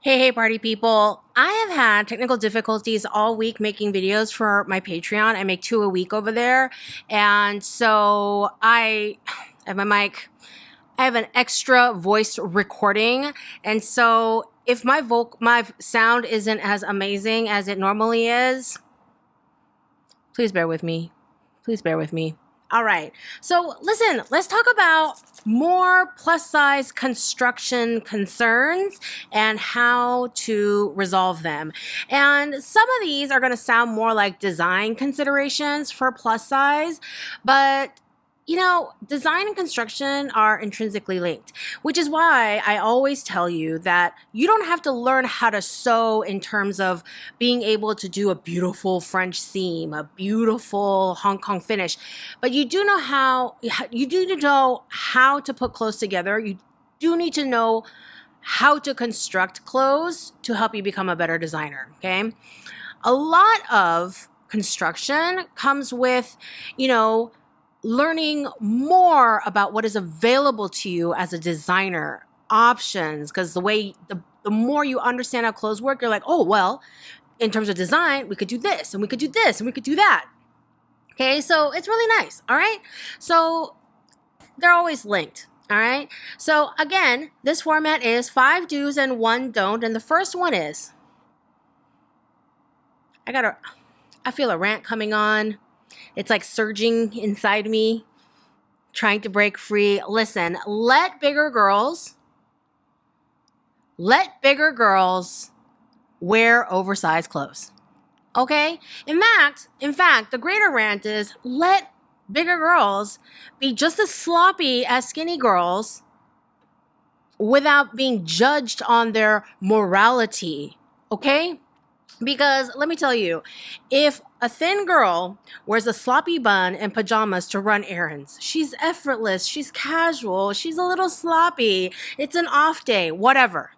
Hey, party people. I have had technical difficulties all week making videos for my Patreon. I make 2 a week over there. And so I have my mic, I have an extra voice recording. And so if my sound isn't as amazing as it normally is, please bear with me. Please bear with me. All right. So listen, let's talk about more plus size construction concerns and how to resolve them. And some of these are going to sound more like design considerations for plus size, but design and construction are intrinsically linked, which is why I always tell you that you don't have to learn how to sew in terms of being able to do a beautiful French seam, a beautiful Hong Kong finish, but you do know how to put clothes together. You do need to know how to construct clothes to help you become a better designer, okay? A lot of construction comes with, learning more about what is available to you as a designer, options, because the more you understand how clothes work, you're like, oh, well, in terms of design, we could do this and we could do this and we could do that. Okay, so it's really nice. All right, so they're always linked. All right, so again, this format is 5 do's and 1 don't, and the first one is I feel a rant coming on. It's like surging inside me, trying to break free. Listen, let bigger girls wear oversized clothes. Okay? In fact, the greater rant is let bigger girls be just as sloppy as skinny girls without being judged on their morality. Okay? Because let me tell you, if a thin girl wears a sloppy bun and pajamas to run errands, she's effortless, she's casual, she's a little sloppy, it's an off day, whatever.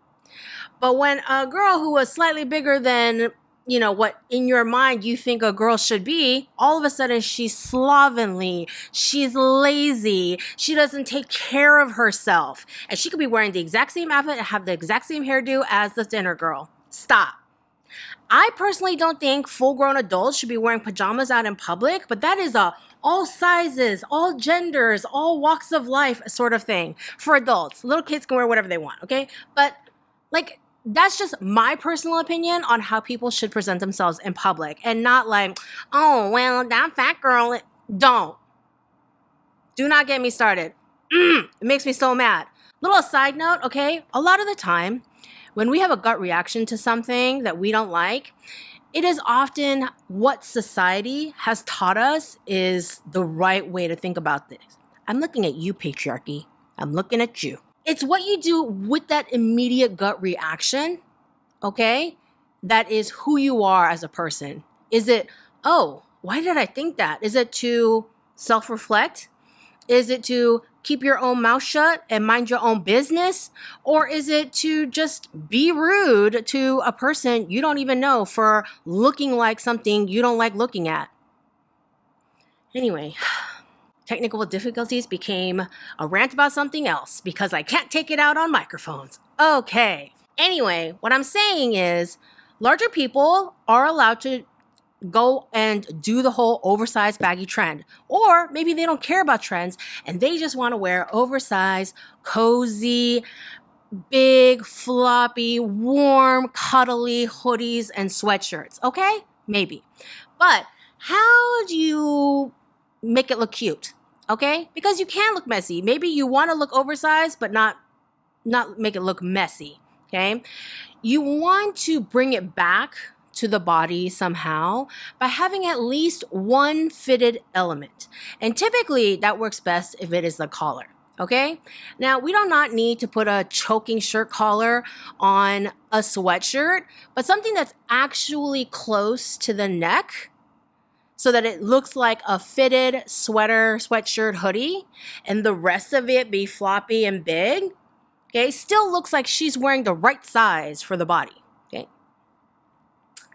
But when a girl who was slightly bigger than, what in your mind you think a girl should be, all of a sudden she's slovenly, she's lazy, she doesn't take care of herself. And she could be wearing the exact same outfit and have the exact same hairdo as the thinner girl. Stop. I personally don't think full-grown adults should be wearing pajamas out in public, but that is a all sizes, all genders, all walks of life sort of thing for adults. Little kids can wear whatever they want, okay? But that's just my personal opinion on how people should present themselves in public, and not like, oh, well, that fat girl. Do not get me started. It makes me so mad. Little side note, okay? A lot of the time, when we have a gut reaction to something that we don't like, it is often what society has taught us is the right way to think about this. I'm looking at you, patriarchy. I'm looking at you. It's what you do with that immediate gut reaction, okay? That is who you are as a person. Is it, oh, why did I think that? Is it to self-reflect? Is it to keep your own mouth shut and mind your own business? Or is it to just be rude to a person you don't even know for looking like something you don't like looking at? Anyway, technical difficulties became a rant about something else because I can't take it out on microphones. Okay. Anyway, what I'm saying is larger people are allowed to go and do the whole oversized baggy trend. Or maybe they don't care about trends and they just want to wear oversized, cozy, big, floppy, warm, cuddly hoodies and sweatshirts. Okay? Maybe. But how do you make it look cute? Okay? Because you can look messy. Maybe you want to look oversized, but not make it look messy. Okay? You want to bring it back to the body somehow by having at least one fitted element. And typically that works best if it is the collar. Okay? Now, we do not need to put a choking shirt collar on a sweatshirt, but something that's actually close to the neck so that it looks like a fitted sweatshirt, hoodie, and the rest of it be floppy and big. Okay? Still looks like she's wearing the right size for the body. Okay?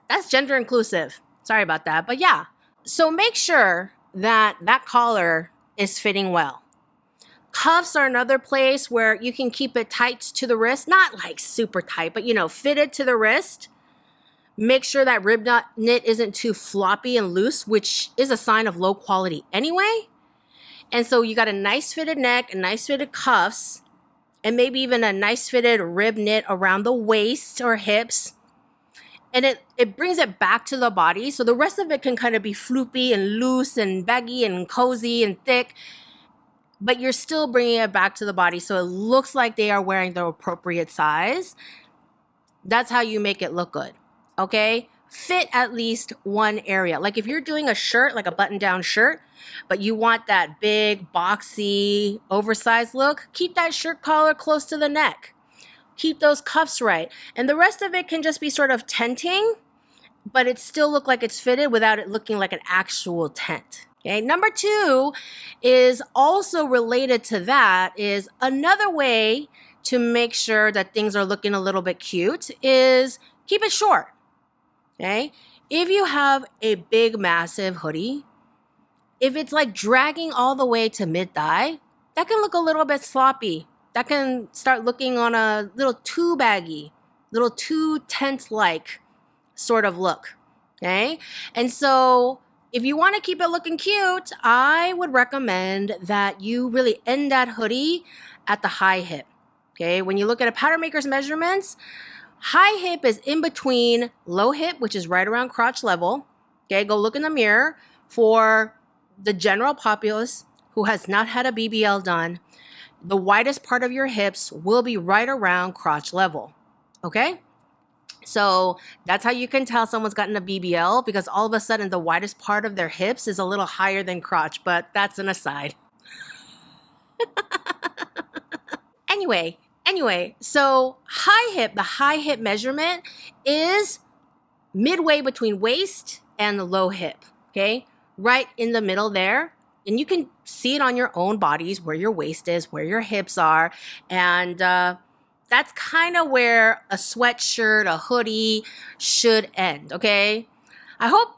That's gender inclusive. Sorry about that. But yeah. So make sure that collar is fitting well. Cuffs are another place where you can keep it tight to the wrist, not like super tight, but fitted to the wrist. Make sure that rib knit isn't too floppy and loose, which is a sign of low quality anyway. And so you got a nice fitted neck, a nice fitted cuffs, and maybe even a nice fitted rib knit around the waist or hips. And it brings it back to the body. So the rest of it can kind of be floopy and loose and baggy and cozy and thick, but you're still bringing it back to the body. So it looks like they are wearing the appropriate size. That's how you make it look good. Okay? Fit at least one area. Like if you're doing a shirt, like a button-down shirt, but you want that big, boxy, oversized look, keep that shirt collar close to the neck. Keep those cuffs right. And the rest of it can just be sort of tenting, but it still look like it's fitted without it looking like an actual tent. Okay. Number 2 is also related to that, is another way to make sure that things are looking a little bit cute is keep it short. Okay. If you have a big, massive hoodie, if it's like dragging all the way to mid-thigh, that can look a little bit sloppy. That can start looking on a little too baggy, little too tent-like sort of look, okay? And so if you want to keep it looking cute, I would recommend that you really end that hoodie at the high hip, okay? When you look at a pattern maker's measurements, high hip is in between low hip, which is right around crotch level, okay? Go look in the mirror. For the general populace who has not had a BBL done, the widest part of your hips will be right around crotch level, okay? So that's how you can tell someone's gotten a BBL, because all of a sudden the widest part of their hips is a little higher than crotch, but that's an aside. Anyway, so the high hip measurement is midway between waist and the low hip, okay? Right in the middle there. And you can see it on your own bodies where your waist is, where your hips are. And that's kind of where a sweatshirt, a hoodie should end, okay? I hope,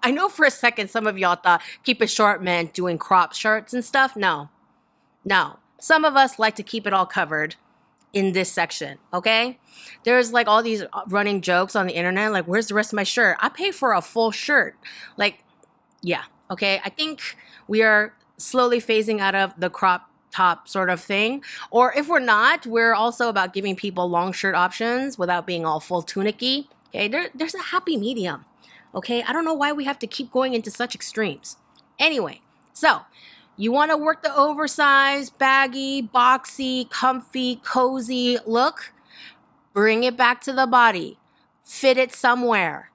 I know for a second some of y'all thought keep it short meant doing crop shirts and stuff. No. Some of us like to keep it all covered in this section, okay? There's like all these running jokes on the internet, like, where's the rest of my shirt? I pay for a full shirt. Like, yeah. Okay, I think we are slowly phasing out of the crop top sort of thing. Or if we're not, we're also about giving people long shirt options without being all full tunic-y. Okay, there's a happy medium. Okay, I don't know why we have to keep going into such extremes. Anyway, so you want to work the oversized, baggy, boxy, comfy, cozy look. Bring it back to the body. Fit it somewhere.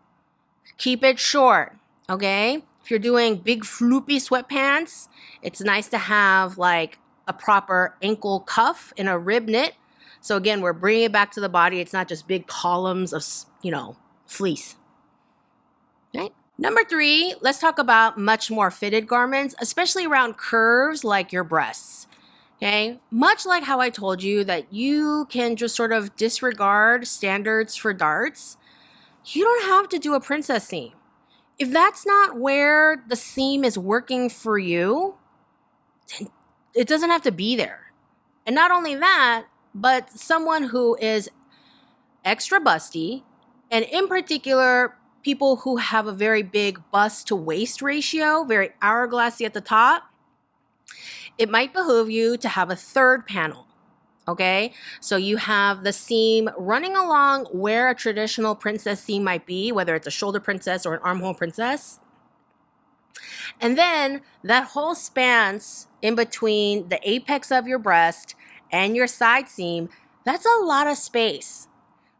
Keep it short, okay? If you're doing big floopy sweatpants, it's nice to have like a proper ankle cuff and a rib knit. So again, we're bringing it back to the body. It's not just big columns of, fleece. Okay. Number 3, let's talk about much more fitted garments, especially around curves like your breasts. Okay. Much like how I told you that you can just sort of disregard standards for darts, you don't have to do a princess seam. If that's not where the seam is working for you, it doesn't have to be there. And not only that, but someone who is extra busty, and in particular, people who have a very big bust to waist ratio, very hourglassy at the top, it might behoove you to have a third panel. Okay, so you have the seam running along where a traditional princess seam might be, whether it's a shoulder princess or an armhole princess. And then that whole span in between the apex of your breast and your side seam, that's a lot of space.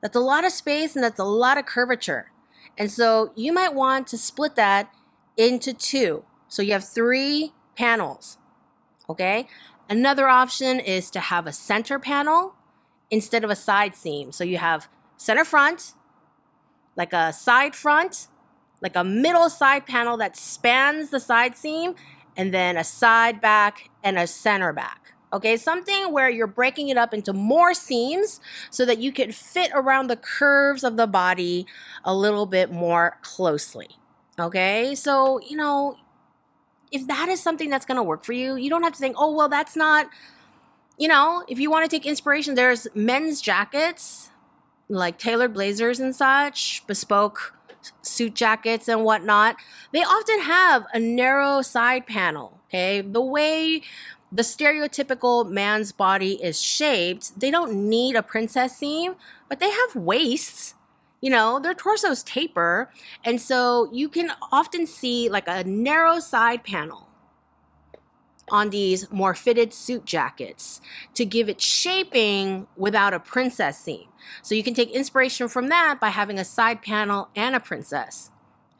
That's a lot of space and that's a lot of curvature. And so you might want to split that into 2. So you have 3 panels, okay? Another option is to have a center panel instead of a side seam. So you have center front, like a side front, like a middle side panel that spans the side seam, and then a side back and a center back. Okay, something where you're breaking it up into more seams so that you can fit around the curves of the body a little bit more closely. Okay, so, if that is something that's going to work for you, you don't have to think, oh, well, that's not, if you want to take inspiration, there's men's jackets, like tailored blazers and such, bespoke suit jackets and whatnot. They often have a narrow side panel, okay? The way the stereotypical man's body is shaped, they don't need a princess seam, but they have waists. Their torsos taper, and so you can often see like a narrow side panel on these more fitted suit jackets to give it shaping without a princess seam. So you can take inspiration from that by having a side panel and a princess.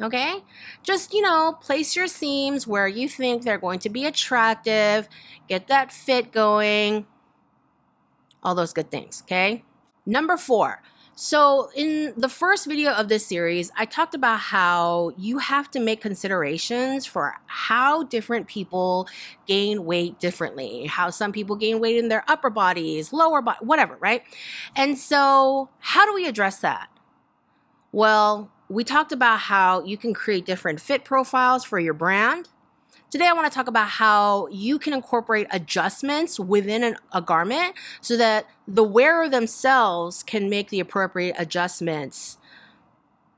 Okay? Just, place your seams where you think they're going to be attractive, get that fit going, all those good things, okay? Number 4. So in the first video of this series, I talked about how you have to make considerations for how different people gain weight differently, how some people gain weight in their upper bodies, lower body, whatever, right? And so how do we address that? Well, we talked about how you can create different fit profiles for your brand. Today, I want to talk about how you can incorporate adjustments within a garment so that the wearer themselves can make the appropriate adjustments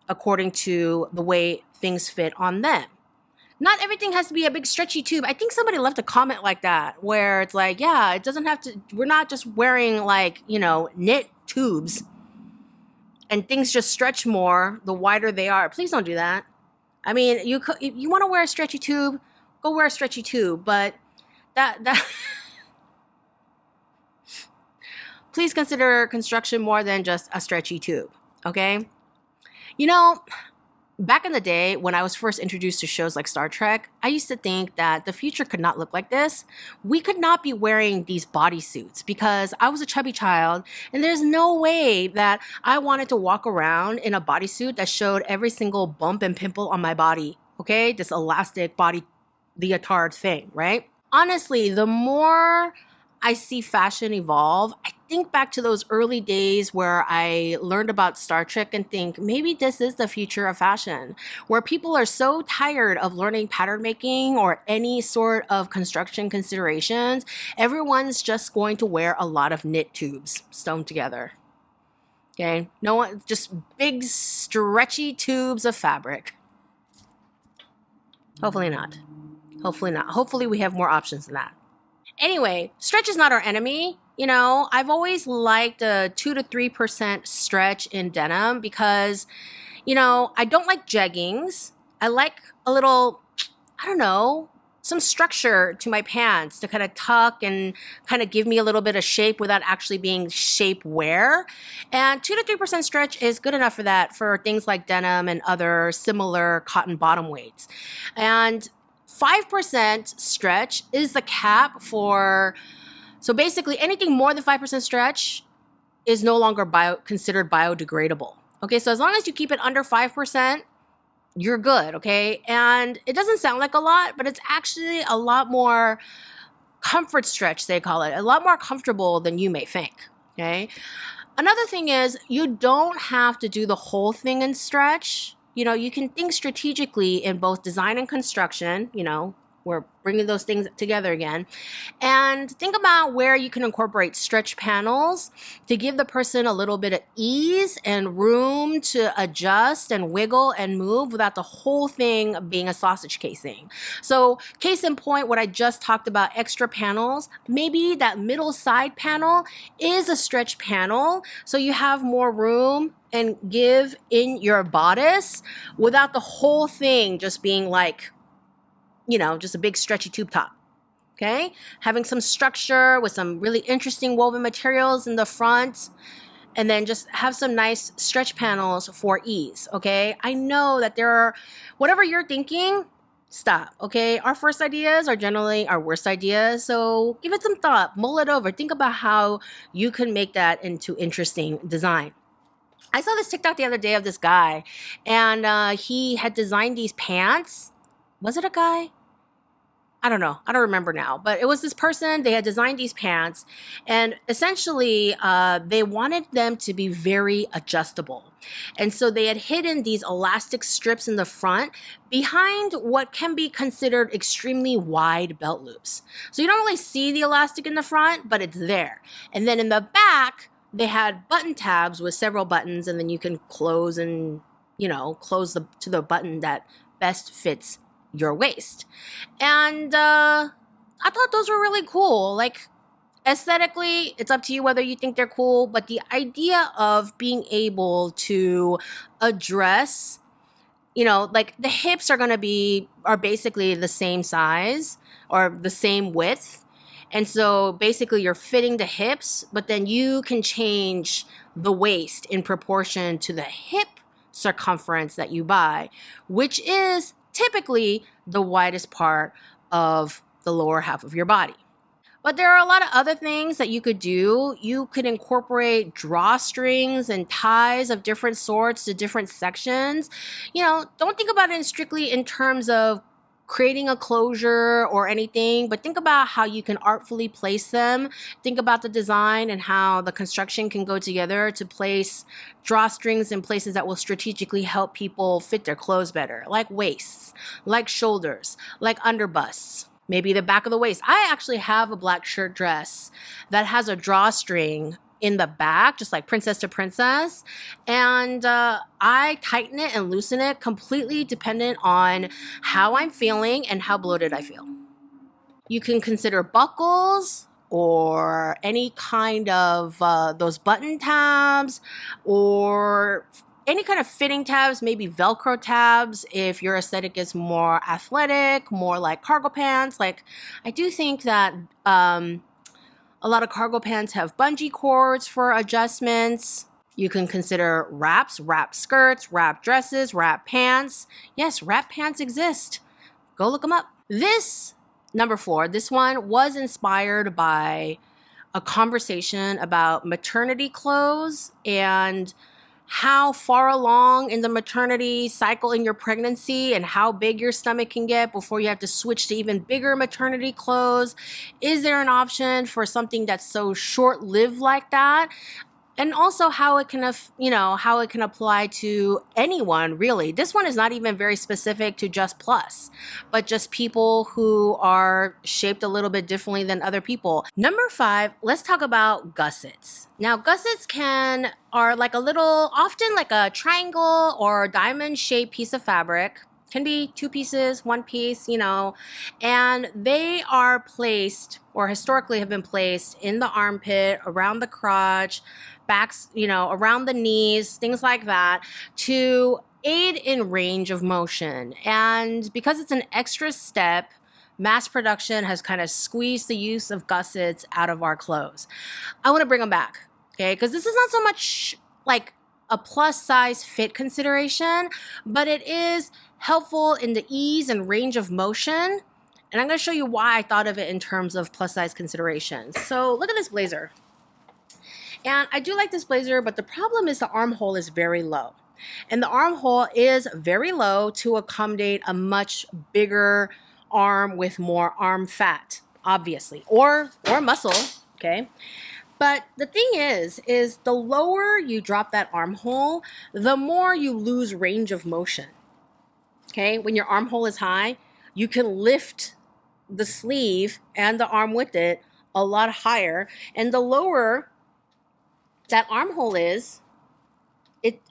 according to the way things fit on them. Not everything has to be a big stretchy tube. I think somebody left a comment like that where it's like, yeah, it doesn't have to, we're not just wearing like, knit tubes and things just stretch more the wider they are. Please don't do that. I mean, if you want to wear a stretchy tube, go wear a stretchy tube, but that please consider construction more than just a stretchy tube, okay? Back in the day when I was first introduced to shows like Star Trek, I used to think that the future could not look like this. We could not be wearing these bodysuits because I was a chubby child and there's no way that I wanted to walk around in a bodysuit that showed every single bump and pimple on my body, okay? This elastic body leotard thing, right? Honestly, the more I see fashion evolve, I think back to those early days where I learned about Star Trek and think maybe this is the future of fashion, where people are so tired of learning pattern making or any sort of construction considerations, everyone's just going to wear a lot of knit tubes sewn together. Okay? No one, just big stretchy tubes of fabric. Hopefully not. Hopefully not. Hopefully we have more options than that. Anyway, stretch is not our enemy. I've always liked a 2 to 3% stretch in denim because, I don't like jeggings. I like a little, some structure to my pants to kind of tuck and kind of give me a little bit of shape without actually being shapewear. And 2 to 3% stretch is good enough for that for things like denim and other similar cotton bottom weights. And 5% stretch is the cap so basically anything more than 5% stretch is no longer considered biodegradable. Okay, so as long as you keep it under 5%, you're good, okay? And it doesn't sound like a lot, but it's actually a lot more comfort stretch, they call it, a lot more comfortable than you may think, okay? Another thing is you don't have to do the whole thing in stretch. You can think strategically in both design and construction, we're bringing those things together again. And think about where you can incorporate stretch panels to give the person a little bit of ease and room to adjust and wiggle and move without the whole thing being a sausage casing. So case in point, what I just talked about, extra panels, maybe that middle side panel is a stretch panel so you have more room and give in your bodice without the whole thing just being like, just a big stretchy tube top, okay? Having some structure with some really interesting woven materials in the front, and then just have some nice stretch panels for ease, okay? I know that there are, whatever you're thinking, stop, okay? Our first ideas are generally our worst ideas, so give it some thought, mull it over, think about how you can make that into interesting design. I saw this TikTok the other day of this guy, and he had designed these pants. Was it a guy? I don't know. I don't remember now. But it was this person, they had designed these pants, and essentially they wanted them to be very adjustable. And so they had hidden these elastic strips in the front behind what can be considered extremely wide belt loops. So you don't really see the elastic in the front, but it's there. And then in the back, they had button tabs with several buttons, and then you can close and, close to the button that best fits your waist. And I thought those were really cool. Like, aesthetically, it's up to you whether you think they're cool, but the idea of being able to address, like the hips are basically the same size or the same width. And so basically you're fitting the hips, but then you can change the waist in proportion to the hip circumference that you buy, which is typically the widest part of the lower half of your body. But there are a lot of other things that you could do. You could incorporate drawstrings and ties of different sorts to different sections. Don't think about it strictly in terms of creating a closure or anything, but think about how you can artfully place them. Think about the design and how the construction can go together to place drawstrings in places that will strategically help people fit their clothes better, like waists, like shoulders, like underbusts, maybe the back of the waist. I actually have a black shirt dress that has a drawstring in the back, just like princess to princess. And I tighten it and loosen it completely dependent on how I'm feeling and how bloated I feel. You can consider buckles or any kind of those button tabs or any kind of fitting tabs, maybe Velcro tabs if your aesthetic is more athletic, more like cargo pants. Like, I do think that a lot of cargo pants have bungee cords for adjustments. You can consider wraps, wrap skirts, wrap dresses, wrap pants. Yes, wrap pants exist. Go look them up. This, number 4, this one was inspired by a conversation about maternity clothes and how far along in the maternity cycle in your pregnancy and how big your stomach can get before you have to switch to even bigger maternity clothes. Is there an option for something that's so short-lived like that? And also how it can, how it can apply to anyone, really. This one is not even very specific to just plus, but just people who are shaped a little bit differently than other people. Number 5, let's talk about gussets. Now, gussets are like often like a triangle or diamond-shaped piece of fabric. Can be 2 pieces, 1 piece, and they are placed, or historically have been placed, in the armpit, around the crotch, backs, around the knees, things like that, to aid in range of motion. And because it's an extra step, mass production has kind of squeezed the use of gussets out of our clothes. I want to bring them back, okay? Because this is not so much like a plus size fit consideration, but it is helpful in the ease and range of motion. And I'm going to show you why I thought of it in terms of plus size considerations. So look at this blazer. And I do like this blazer, but the problem is the armhole is very low. And the armhole is very low to accommodate a much bigger arm with more arm fat, obviously, or muscle, okay? But the thing is the lower you drop that armhole, the more you lose range of motion, okay? When your armhole is high, you can lift the sleeve and the arm with it a lot higher. And the lower that armhole is,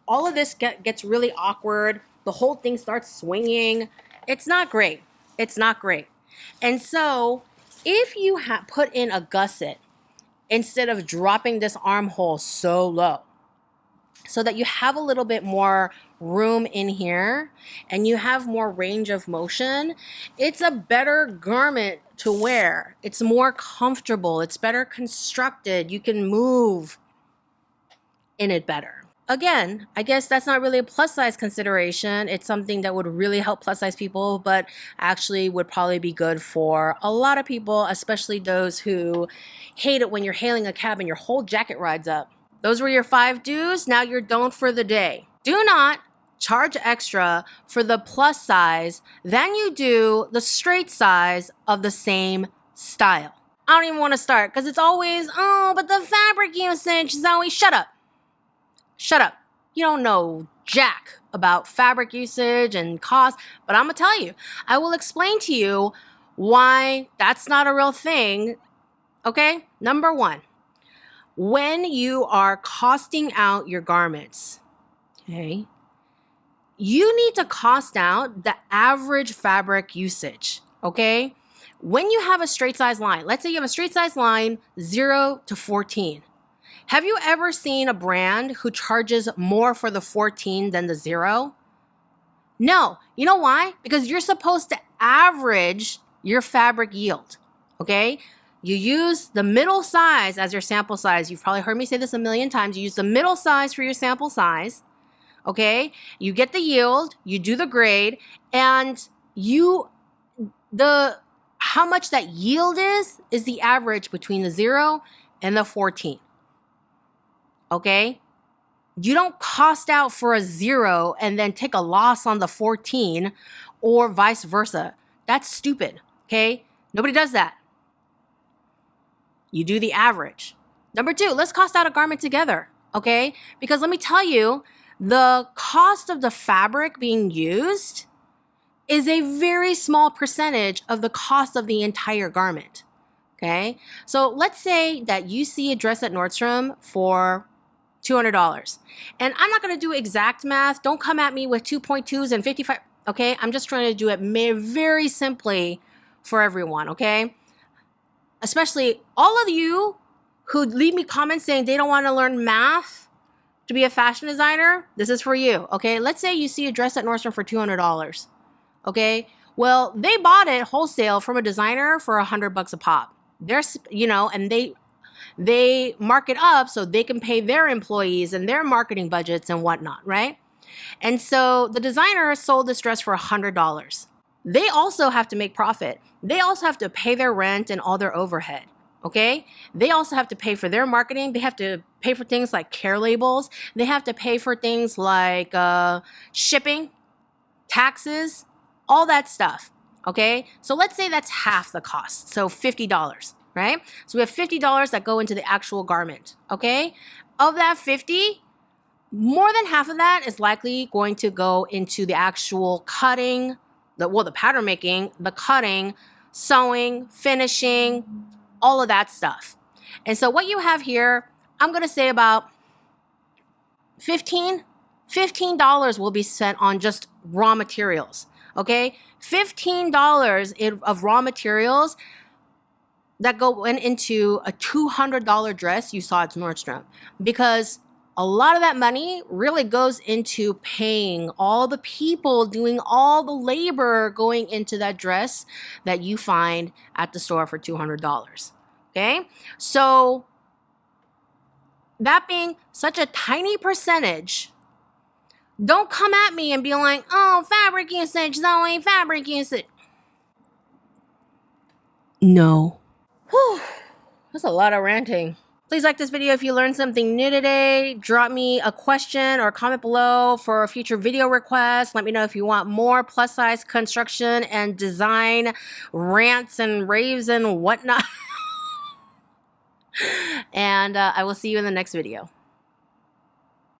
all of this gets really awkward. The whole thing starts swinging. It's not great. It's not great. And so if you put in a gusset instead of dropping this armhole so low, so that you have a little bit more room in here and you have more range of motion, it's a better garment to wear. It's more comfortable. It's better constructed. You can move in it better. Again, I guess that's not really a plus size consideration. It's something that would really help plus size people, but actually would probably be good for a lot of people, especially those who hate it when you're hailing a cab and your whole jacket rides up. Those were your 5 do's. Now your don't for the day. Do not charge extra for the plus size than you do the straight size of the same style. I don't even want to start because it's always, oh, but the fabric usage, Zoe, shut up. Shut up. You don't know jack about fabric usage and cost, but I'm going to tell you. I will explain to you why that's not a real thing. Okay? Number one, when you are costing out your garments, okay, you need to cost out the average fabric usage, okay? When you have a straight size line, let's say you have a straight size line 0 to 14. Have you ever seen a brand who charges more for the 14 than the 0? No. You know why? Because you're supposed to average your fabric yield, okay? You use the middle size as your sample size. You've probably heard me say this a million times. You use the middle size for your sample size, okay? You get the yield, you do the grade, and how much that yield is the average between the 0 and the 14, okay? You don't cost out for a 0 and then take a loss on the 14 or vice versa. That's stupid, okay? Nobody does that. You do the average. Number 2, let's cost out a garment together, okay? Because let me tell you, the cost of the fabric being used is a very small percentage of the cost of the entire garment, okay? So let's say that you see a dress at Nordstrom for $200. And I'm not going to do exact math. Don't come at me with 2.2s and 55, okay? I'm just trying to do it very simply for everyone, okay? Especially all of you who leave me comments saying they don't want to learn math to be a fashion designer. This is for you, okay? Let's say you see a dress at Nordstrom for $200, okay? Well, they bought it wholesale from a designer for $100 a pop. There's, and they mark it up so they can pay their employees and their marketing budgets and whatnot, right? And so the designer sold this dress for $100. They also have to make profit. They also have to pay their rent and all their overhead, okay? They also have to pay for their marketing. They have to pay for things like care labels. They have to pay for things like shipping, taxes, all that stuff, okay? So let's say that's half the cost, so $50, right? So we have $50 that go into the actual garment, okay? Of that 50, more than half of that is likely going to go into the actual cutting, the pattern making, the cutting, sewing, finishing, all of that stuff. And so what you have here, I'm going to say about $15 will be spent on just raw materials, okay? $15 of raw materials that went into a $200 dress you saw at Nordstrom, because a lot of that money really goes into paying all the people doing all the labor going into that dress that you find at the store for $200, okay? So that being such a tiny percentage, don't come at me and be like, oh, fabric usage, Zoe, fabric usage. No. Whew, that's a lot of ranting. Please like this video if you learned something new today. Drop me a question or comment below for a future video request. Let me know if you want more plus size construction and design rants and raves and whatnot. And I will see you in the next video.